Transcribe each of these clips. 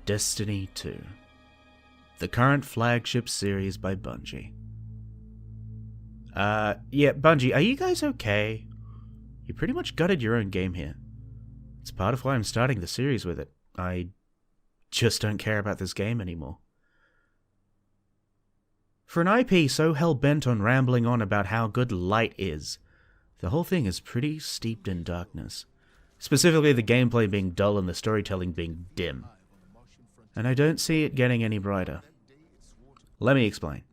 Destiny 2, the current flagship series by Bungie. Yeah, Bungie, are you guys okay? You pretty much gutted your own game here. It's part of why I'm starting the series with it. I just don't care about this game anymore. For an IP so hell-bent on rambling on about how good light is, the whole thing is pretty steeped in darkness. Specifically the gameplay being dull and the storytelling being dim. And I don't see it getting any brighter. Let me explain.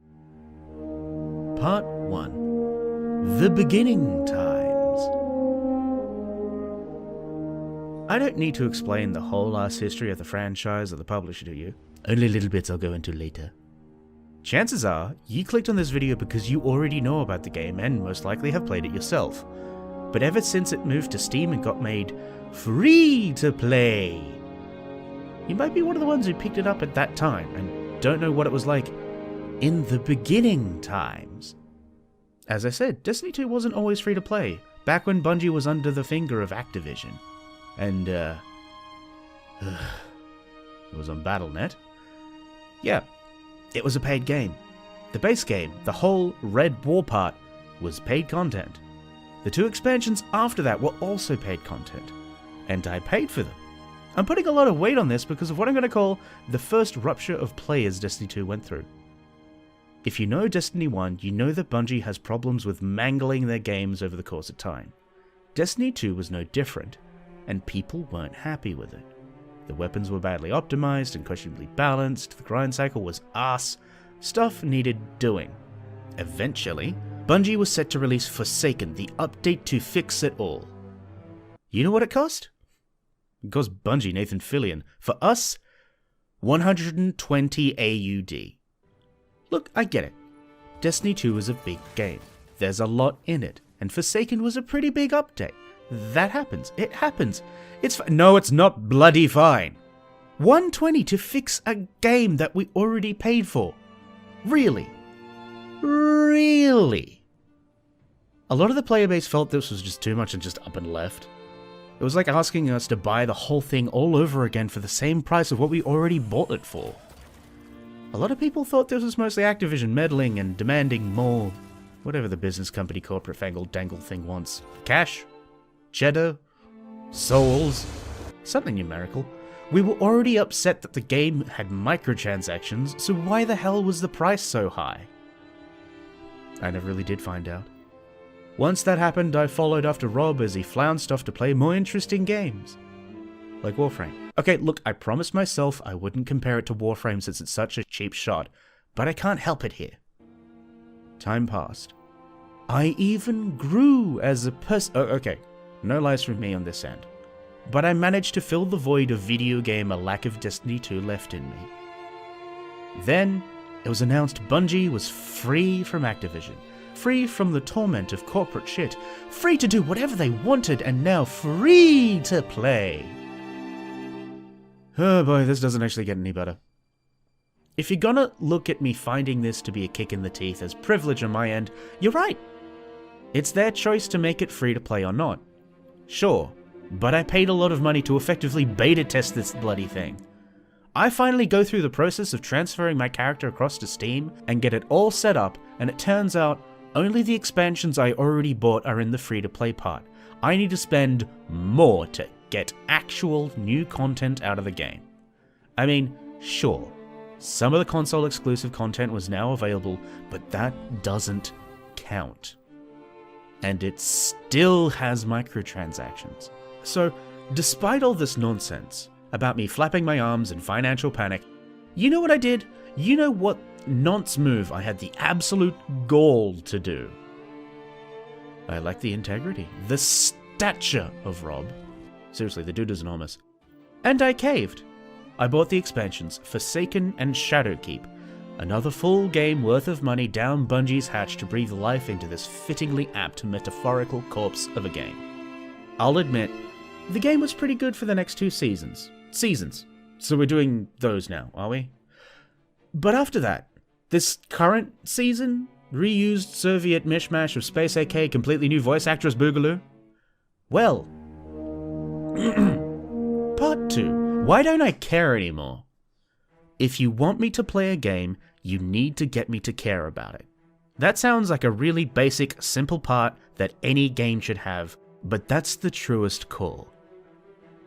Part 1. The Beginning Times. I don't need to explain the whole ass history of the franchise or the publisher to you. Only little bits I'll go into later. Chances are, you clicked on this video because you already know about the game and most likely have played it yourself. But ever since it moved to Steam and got made free to play, you might be one of the ones who picked it up at that time and don't know what it was like in the beginning times. As I said, Destiny 2 wasn't always free to play, back when Bungie was under the finger of Activision. And, it was on Battle.net. Yeah, it was a paid game. The base game, the whole Red War part, was paid content. The 2 expansions after that were also paid content, and I paid for them. I'm putting a lot of weight on this because of what I'm going to call the first rupture of players Destiny 2 went through. If you know Destiny 1, you know that Bungie has problems with mangling their games over the course of time. Destiny 2 was no different, and people weren't happy with it. The weapons were badly optimized and questionably balanced, the grind cycle was ass, stuff needed doing. Eventually, Bungie was set to release Forsaken, the update to fix it all. You know what it cost? It cost Bungie, Nathan Fillion, for us, 120 AUD. Look, I get it. Destiny 2 is a big game. There's a lot in it, and Forsaken was a pretty big update. That happens. It happens. No, it's not bloody fine. 120 to fix a game that we already paid for. Really? Really? A lot of the player base felt this was just too much and just up and left. It was like asking us to buy the whole thing all over again for the same price of what we already bought it for. A lot of people thought this was mostly Activision meddling and demanding more, whatever the business company corporate fangle dangle thing wants. Cash? Cheddar? Souls? Something numerical. We were already upset that the game had microtransactions, so why the hell was the price so high? I never really did find out. Once that happened, I followed after Rob as he flounced off to play more interesting games. Like Warframe. Okay, look, I promised myself I wouldn't compare it to Warframe since it's such a cheap shot, but I can't help it here. Time passed. I even grew as a person. Oh, okay, no lies from me on this end. But I managed to fill the void of video game a lack of Destiny 2 left in me. Then, it was announced Bungie was free from Activision. Free from the torment of corporate shit. Free to do whatever they wanted, and now free to play. Oh boy, this doesn't actually get any better. If you're gonna look at me finding this to be a kick in the teeth as privilege on my end, you're right. It's their choice to make it free to play or not. Sure, but I paid a lot of money to effectively beta test this bloody thing. I finally go through the process of transferring my character across to Steam and get it all set up, and it turns out only the expansions I already bought are in the free-to-play part. I need to spend more to get actual new content out of the game. I mean, sure, some of the console-exclusive content was now available, but that doesn't count. And it still has microtransactions. So, despite all this nonsense about me flapping my arms in financial panic, you know what I did? You know what nonce move I had the absolute gall to do? I lack the integrity, the stature of Rob. Seriously, the dude is enormous. And I caved. I bought the expansions, Forsaken and Shadowkeep. Another full game worth of money down Bungie's hatch to breathe life into this fittingly apt metaphorical corpse of a game. I'll admit, the game was pretty good for the next 2 seasons. So we're doing those now, are we? But after that, this current season, reused Soviet mishmash of Space AK, completely new voice actress Boogaloo? Well, Part 2. Why don't I care anymore? If you want me to play a game, you need to get me to care about it. That sounds like a really basic, simple part that any game should have, but that's the truest call.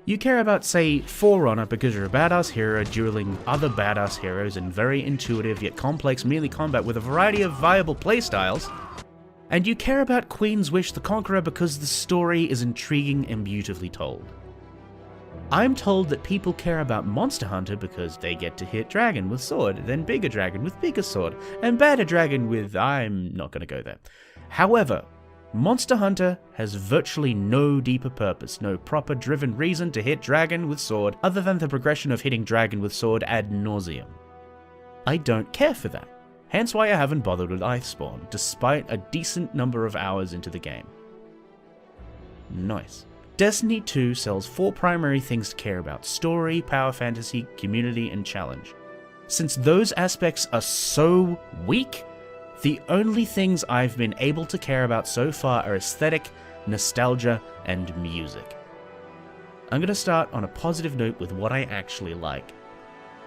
You care about, say, For Honor because you're a badass hero dueling other badass heroes in very intuitive yet complex melee combat with a variety of viable playstyles. And you care about Queen's Wish the Conqueror because the story is intriguing and beautifully told. I'm told that people care about Monster Hunter because they get to hit dragon with sword, then bigger dragon with bigger sword, and badder dragon with... I'm not gonna go there. However, Monster Hunter has virtually no deeper purpose, no proper driven reason to hit dragon with sword other than the progression of hitting dragon with sword ad nauseum. I don't care for that, hence why I haven't bothered with Iceborne, despite a decent number of hours into the game. Nice. Destiny 2 sells 4 primary things to care about: story, power fantasy, community, and challenge. Since those aspects are so weak, the only things I've been able to care about so far are aesthetic, nostalgia, and music. I'm going to start on a positive note with what I actually like.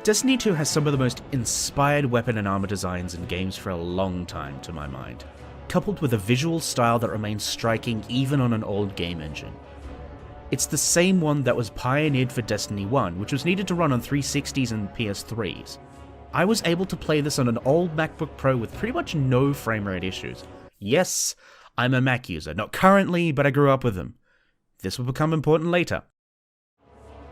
Destiny 2 has some of the most inspired weapon and armor designs in games for a long time, to my mind, coupled with a visual style that remains striking even on an old game engine. It's the same one that was pioneered for Destiny 1, which was needed to run on 360s and PS3s. I was able to play this on an old MacBook Pro with pretty much no frame rate issues. Yes, I'm a Mac user, not currently, but I grew up with them. This will become important later.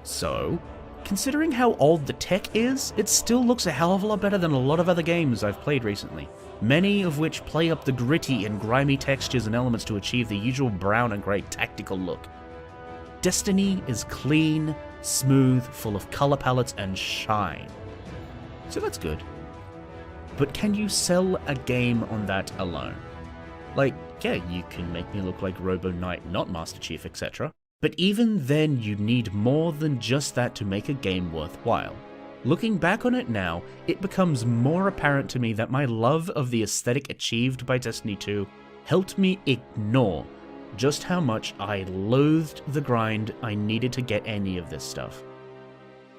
So, considering how old the tech is, it still looks a hell of a lot better than a lot of other games I've played recently, many of which play up the gritty and grimy textures and elements to achieve the usual brown and grey tactical look. Destiny is clean, smooth, full of color palettes and shine. So that's good. But can you sell a game on that alone? Like, yeah, you can make me look like Robo Knight, not Master Chief, etc. But even then, you need more than just that to make a game worthwhile. Looking back on it now, it becomes more apparent to me that my love of the aesthetic achieved by Destiny 2 helped me ignore just how much I loathed the grind I needed to get any of this stuff.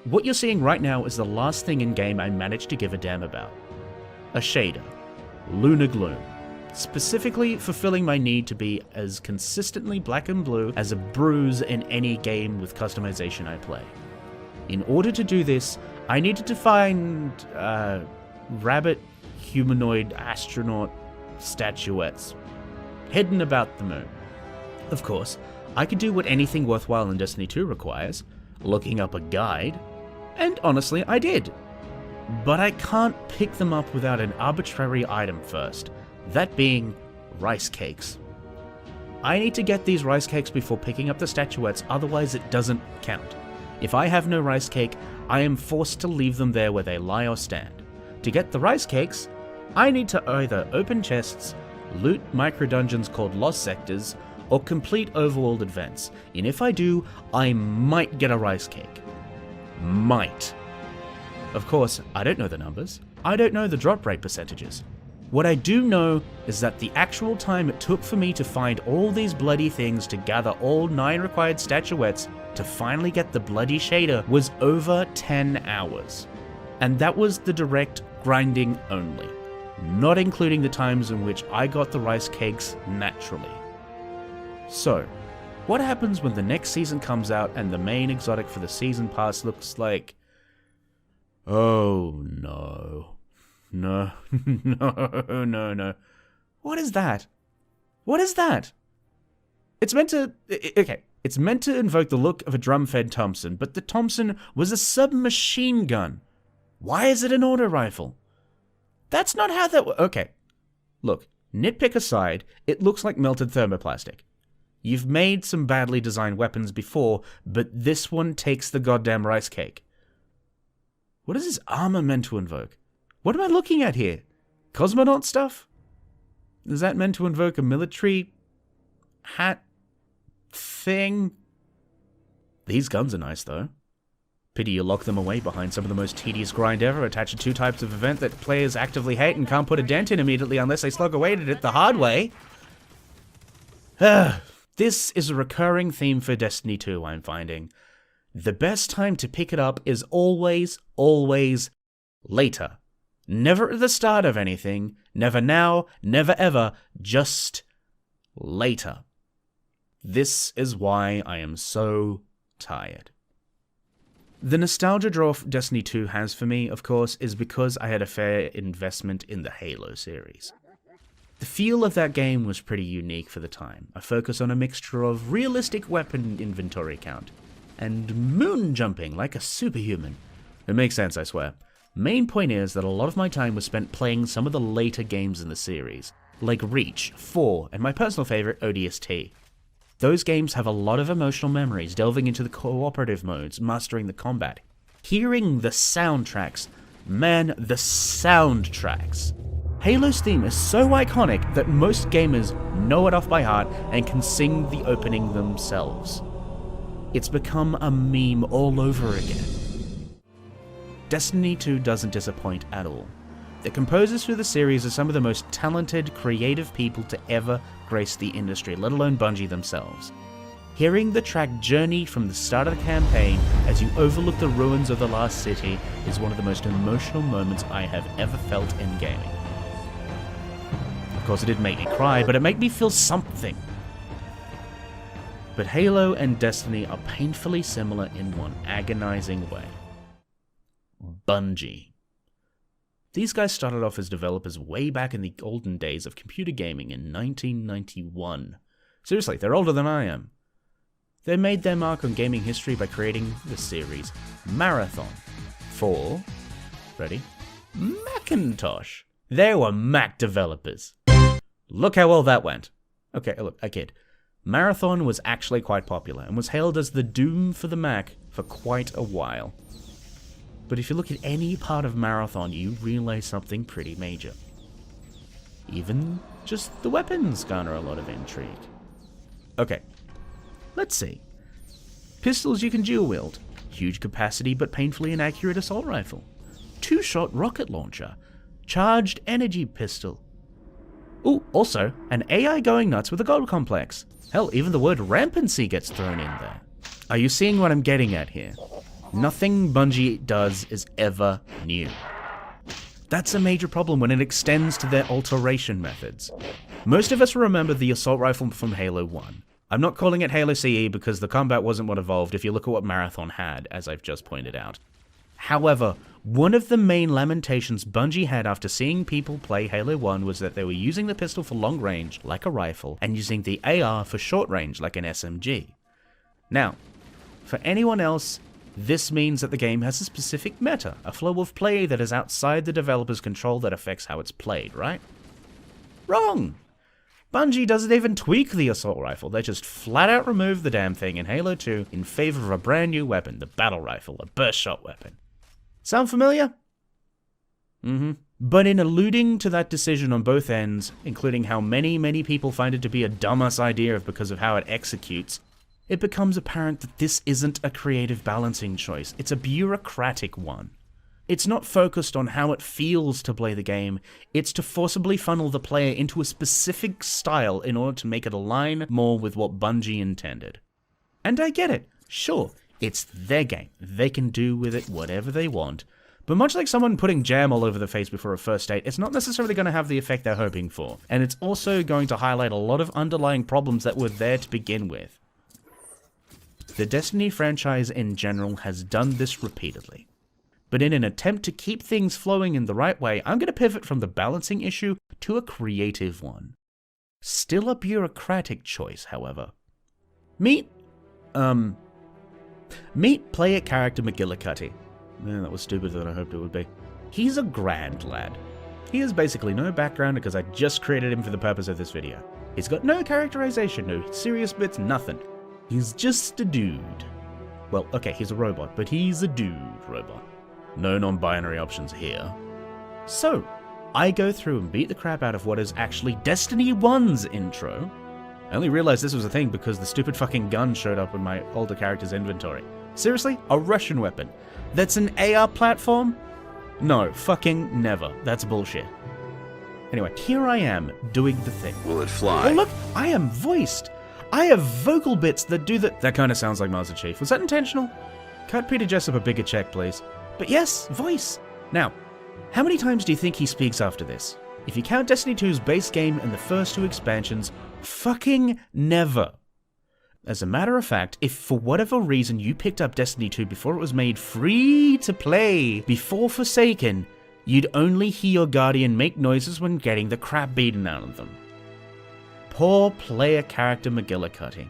What you're seeing right now is the last thing in-game I managed to give a damn about. A shader. Lunar Gloom. Specifically fulfilling my need to be as consistently black and blue as a bruise in any game with customization I play. In order to do this, I needed to find rabbit humanoid astronaut statuettes hidden about the moon. Of course, I could do what anything worthwhile in Destiny 2 requires, looking up a guide, and honestly, I did. But I can't pick them up without an arbitrary item first, that being rice cakes. I need to get these rice cakes before picking up the statuettes, otherwise it doesn't count. If I have no rice cake, I am forced to leave them there where they lie or stand. To get the rice cakes, I need to either open chests, loot micro-dungeons called Lost Sectors, or complete overworld events, and if I do, I might get a rice cake. Might. Of course, I don't know the numbers. I don't know the drop rate percentages. What I do know is that the actual time it took for me to find all these bloody things to gather all 9 required statuettes to finally get the bloody shader was over 10 hours. And that was the direct grinding only, not including the times in which I got the rice cakes naturally. So, what happens when the next season comes out and the main exotic for the season pass looks like... Oh no. No. No. What is that? What is that? It's meant to... Okay, it's meant to invoke the look of a drum-fed Thompson, but the Thompson was a submachine gun. Why is it an auto rifle? That's not how that... Okay. Look, nitpick aside, it looks like melted thermoplastic. You've made some badly designed weapons before, but this one takes the goddamn rice cake. What is this armor meant to invoke? What am I looking at here? Cosmonaut stuff? Is that meant to invoke a military hat thing? These guns are nice, though. Pity you lock them away behind some of the most tedious grind ever, attached to 2 types of event that players actively hate and can't put a dent in immediately unless they slug away at it the hard way. This is a recurring theme for Destiny 2, I'm finding. The best time to pick it up is always Later. Never at the start of anything, never now, never ever, just later. This is why I am so tired. The nostalgia draw Destiny 2 has for me, of course, is because I had a fair investment in the Halo series. The feel of that game was pretty unique for the time. A focus on a mixture of realistic weapon inventory count and moon jumping like a superhuman. It makes sense, I swear. Main point is that a lot of my time was spent playing some of the later games in the series, like Reach, 4, and my personal favorite, ODST. Those games have a lot of emotional memories, delving into the cooperative modes, mastering the combat. Hearing the soundtracks. Man, the soundtracks. Halo's theme is so iconic that most gamers know it off by heart and can sing the opening themselves. It's become a meme all over again. Destiny 2 doesn't disappoint at all. The composers for the series are some of the most talented, creative people to ever grace the industry, let alone Bungie themselves. Hearing the track Journey from the start of the campaign as you overlook the ruins of the Lost City is one of the most emotional moments I have ever felt in gaming. Of course, it didn't make me cry, but it made me feel something. But Halo and Destiny are painfully similar in one agonizing way. Bungie. These guys started off as developers way back in the olden days of computer gaming in 1991. Seriously, they're older than I am. They made their mark on gaming history by creating the series Marathon for, ready, Macintosh. They were Mac developers. Look how well that went. Okay, look, I kid. Marathon was actually quite popular and was hailed as the Doom for the Mac for quite a while. But if you look at any part of Marathon, you realize something pretty major. Even just the weapons garner a lot of intrigue. Okay, let's see. Pistols you can dual wield. Huge capacity but painfully inaccurate assault rifle. Two-shot rocket launcher. Charged energy pistol. Ooh, also, an AI going nuts with a gold complex. Hell, even the word rampancy gets thrown in there. Are you seeing what I'm getting at here? Nothing Bungie does is ever new. That's a major problem when it extends to their alteration methods. Most of us remember the assault rifle from Halo 1. I'm not calling it Halo CE because the combat wasn't what evolved if you look at what Marathon had, as I've just pointed out. However, one of the main lamentations Bungie had after seeing people play Halo 1 was that they were using the pistol for long range, like a rifle, and using the AR for short range, like an SMG. Now, for anyone else, this means that the game has a specific meta, a flow of play that is outside the developer's control that affects how it's played, right? Wrong! Bungie doesn't even tweak the assault rifle, they just flat out remove the damn thing in Halo 2 in favor of a brand new weapon, the battle rifle, a burst shot weapon. Sound familiar? But in alluding to that decision on both ends, including how many people find it to be a dumbass idea because of how it executes, it becomes apparent that this isn't a creative balancing choice, it's a bureaucratic one. It's not focused on how it feels to play the game, it's to forcibly funnel the player into a specific style in order to make it align more with what Bungie intended. And I get it, sure, it's their game, they can do with it whatever they want, but much like someone putting jam all over the face before a first date, it's not necessarily going to have the effect they're hoping for, and it's also going to highlight a lot of underlying problems that were there to begin with. The Destiny franchise in general has done this repeatedly. But in an attempt to keep things flowing in the right way, I'm going to pivot from the balancing issue to a creative one. Still a bureaucratic choice, however. Meet player character McGillicuddy. Man, that was stupider than I hoped it would be. He's a grand lad. He has basically no background because I just created him for the purpose of this video. He's got no characterization, no serious bits, nothing. He's just a dude. Well, okay, he's a robot, but he's a dude robot. No non-binary options here. So, I go through and beat the crap out of what is actually Destiny 1's intro. I only realized this was a thing because the stupid fucking gun showed up in my older character's inventory. Seriously? A Russian weapon? That's an AR platform? No, fucking never. That's bullshit. Anyway, here I am, doing the thing. Will it fly? Oh look, I am voiced! I have vocal bits that do that. That kind of sounds like Master Chief. Was that intentional? Cut Peter Jessup a bigger check, please. But yes, voice. Now, How many times do you think he speaks after this? If you count Destiny 2's base game and the first 2 expansions, fucking never. As a matter of fact, if for whatever reason you picked up Destiny 2 before it was made free to play, before Forsaken, you'd only hear your Guardian make noises when getting the crap beaten out of them. Poor player character McGillicuddy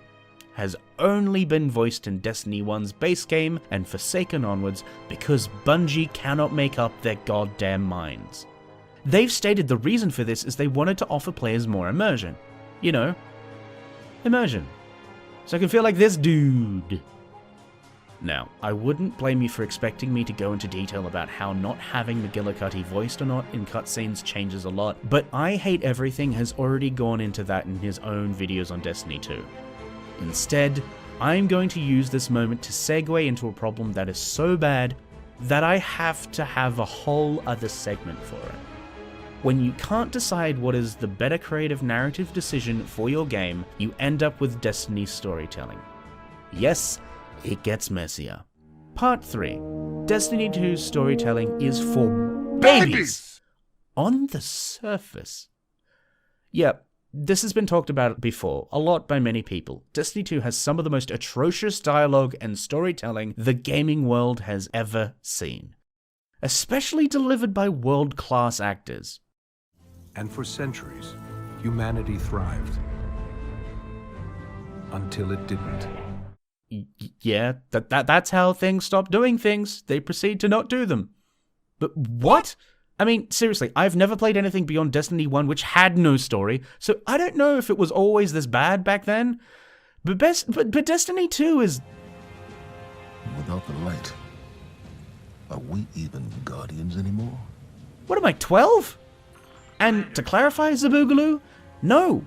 has only been voiced in Destiny 1's base game and Forsaken onwards because Bungie cannot make up their goddamn minds. They've stated the reason for this is they wanted to offer players more immersion. You know, immersion. So I can feel like this dude. Now, I wouldn't blame you for expecting me to go into detail about how not having McGillicuddy voiced or not in cutscenes changes a lot, but I Hate Everything has already gone into that in his own videos on Destiny 2. Instead, I'm going to use this moment to segue into a problem that is so bad that I have to have a whole other segment for it. When you can't decide what is the better creative narrative decision for your game, you end up with Destiny's storytelling. Yes, it gets messier. Part 3. Destiny 2's storytelling is for babies! On the surface. Yep, this has been talked about before, a lot by many people. Destiny 2 has some of the most atrocious dialogue and storytelling the gaming world has ever seen. Especially delivered by world-class actors. And for centuries, humanity thrived. Until it didn't. Yeah, that's how things stop doing things. They proceed to not do them. But what? I mean, seriously, I've never played anything beyond Destiny 1 which had no story, so I don't know if it was always this bad back then. But Destiny 2 is... Without the light, are we even Guardians anymore? What am I, 12? And to clarify, Zaboogaloo, no.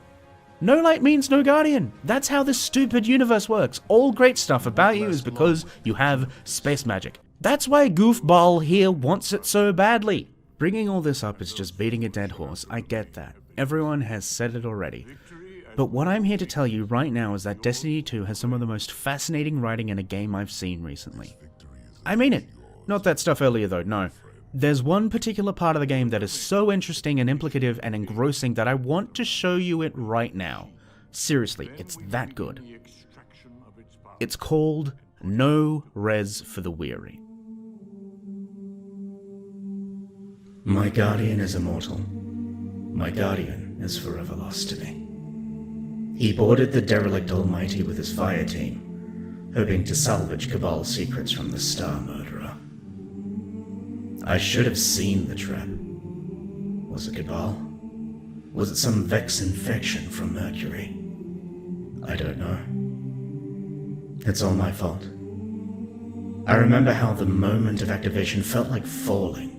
No light means no Guardian. That's how this stupid universe works. All great stuff about you is because you have space magic. That's why Goofball here wants it so badly. Bringing all this up is just beating a dead horse, I get that. Everyone has said it already. But what I'm here to tell you right now is that Destiny 2 has some of the most fascinating writing in a game I've seen recently. I mean it. Not that stuff earlier though, no. There's one particular part of the game that is so interesting and implicative and engrossing that I want to show you it right now. Seriously, it's that good. It's called No Res for the Weary. My Guardian is immortal. My Guardian is forever lost to me. He boarded the derelict Almighty with his fire team, hoping to salvage Cabal's secrets from the Star Murderer. I should have seen the trap. Was it Cabal? Was it some Vex infection from Mercury? I don't know. It's all my fault. I remember how the moment of activation felt like falling.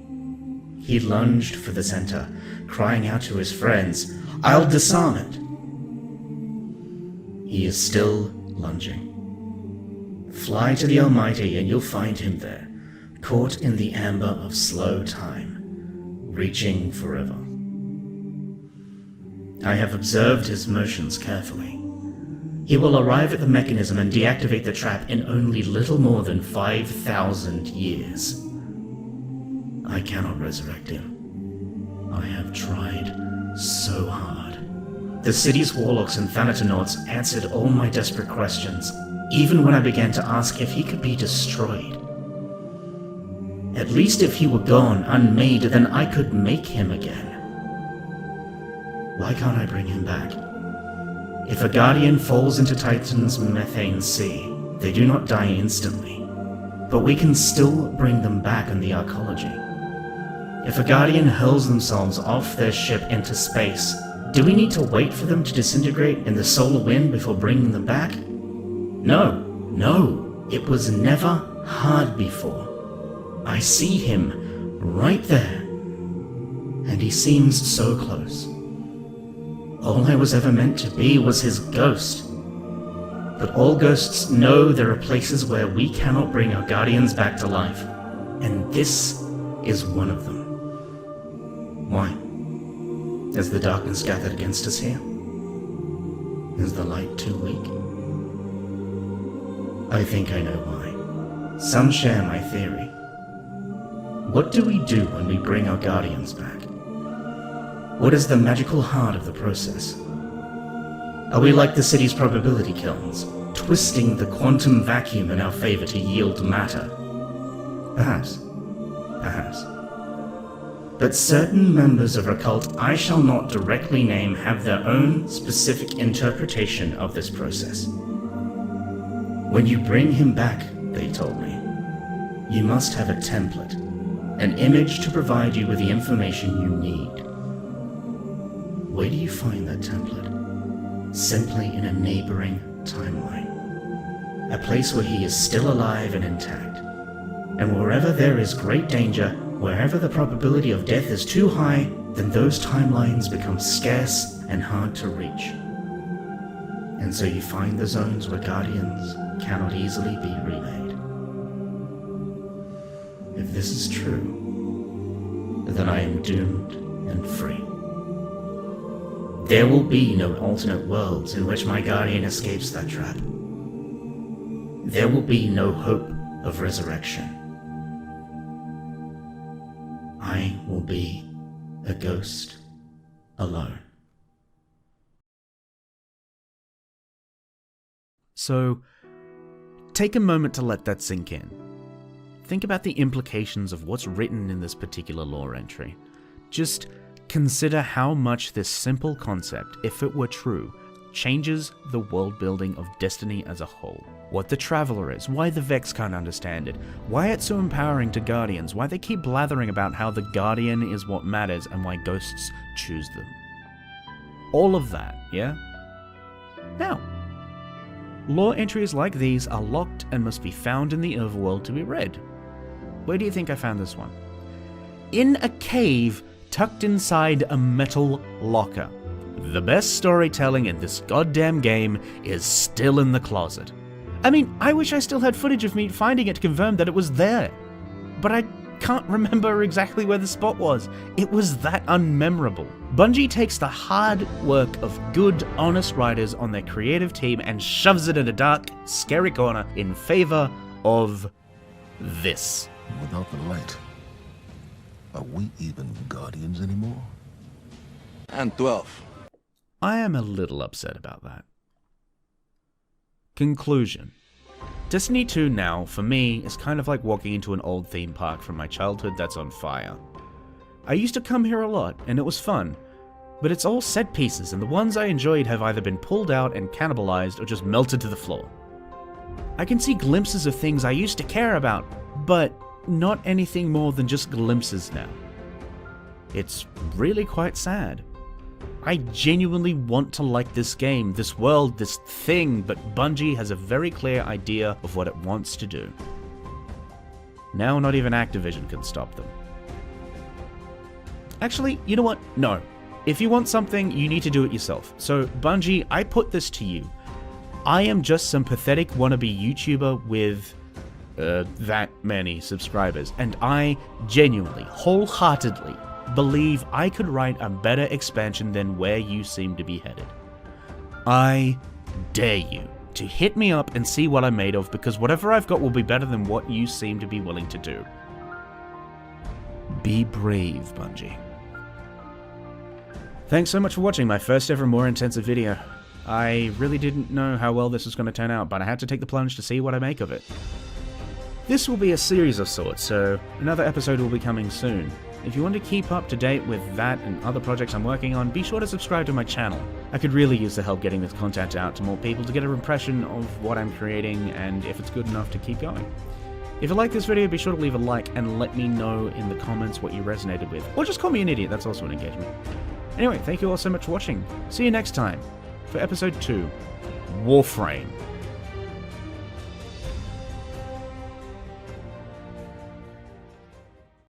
He lunged for the center, crying out to his friends, "I'll disarm it!" He is still lunging. Fly to the Almighty and you'll find him there, caught in the amber of slow time, reaching forever. I have observed his motions carefully. He will arrive at the mechanism and deactivate the trap in only little more than 5,000 years. I cannot resurrect him. I have tried so hard. The city's warlocks and Thanatonauts answered all my desperate questions, even when I began to ask if he could be destroyed. At least if he were gone, unmade, then I could make him again. Why can't I bring him back? If a Guardian falls into Titan's methane sea, they do not die instantly, but we can still bring them back in the Arcology. If a Guardian hurls themselves off their ship into space, do we need to wait for them to disintegrate in the solar wind before bringing them back? No, it was never hard before. I see him right there, and he seems so close. All I was ever meant to be was his ghost. But all ghosts know there are places where we cannot bring our Guardians back to life, and this is one of them. Why? Has the darkness gathered against us here? Is the light too weak? I think I know why. Some share my theory. What do we do when we bring our guardians back? What is the magical heart of the process? Are we like the city's probability kilns, twisting the quantum vacuum in our favor to yield matter? Perhaps. Perhaps. But certain members of a cult I shall not directly name have their own specific interpretation of this process. When you bring him back, they told me, you must have a template, an image to provide you with the information you need. Where do you find that template? Simply in a neighboring timeline. A place where he is still alive and intact. And wherever there is great danger, wherever the probability of death is too high, then those timelines become scarce and hard to reach. And so you find the zones where guardians cannot easily be remade. If this is true, then I am doomed and free. There will be no alternate worlds in which my guardian escapes that trap. There will be no hope of resurrection. I will be a ghost alone. So, take a moment to let that sink in. Think about the implications of what's written in this particular lore entry. Just consider how much this simple concept, if it were true, changes the world building of Destiny as a whole. What the Traveler is, why the Vex can't understand it, why it's so empowering to Guardians, why they keep blathering about how the Guardian is what matters and why ghosts choose them. All of that, yeah? Now, lore entries like these are locked and must be found in the overworld to be read. Where do you think I found this one? In a cave tucked inside a metal locker. The best storytelling in this goddamn game is still in the closet. I mean, I wish I still had footage of me finding it to confirm that it was there. But I can't remember exactly where the spot was. It was that unmemorable. Bungie takes the hard work of good, honest writers on their creative team and shoves it in a dark, scary corner in favor of this. Without the light, are we even Guardians anymore? And 12. I am a little upset about that. Conclusion. Destiny 2 now, for me, is kind of like walking into an old theme park from my childhood that's on fire. I used to come here a lot, and it was fun, but it's all set pieces, and the ones I enjoyed have either been pulled out and cannibalized or just melted to the floor. I can see glimpses of things I used to care about, but not anything more than just glimpses now. It's really quite sad. I genuinely want to like this game, this world, this thing, but Bungie has a very clear idea of what it wants to do. Now not even Activision can stop them. Actually, you know what? No. If you want something, you need to do it yourself. So, Bungie, I put this to you. I am just some pathetic wannabe YouTuber with that many subscribers, and I genuinely, wholeheartedly believe I could write a better expansion than where you seem to be headed. I dare you to hit me up and see what I'm made of, because whatever I've got will be better than what you seem to be willing to do. Be brave, Bungie. Thanks so much for watching my first ever more intensive video. I really didn't know how well this was going to turn out, but I had to take the plunge to see what I make of it. This will be a series of sorts, so another episode will be coming soon. If you want to keep up to date with that and other projects I'm working on, be sure to subscribe to my channel. I could really use the help getting this content out to more people to get an impression of what I'm creating and if it's good enough to keep going. If you like this video, be sure to leave a like and let me know in the comments what you resonated with. Or just call me an idiot, that's also an engagement. Anyway, thank you all so much for watching. See you next time for episode 2, Warframe.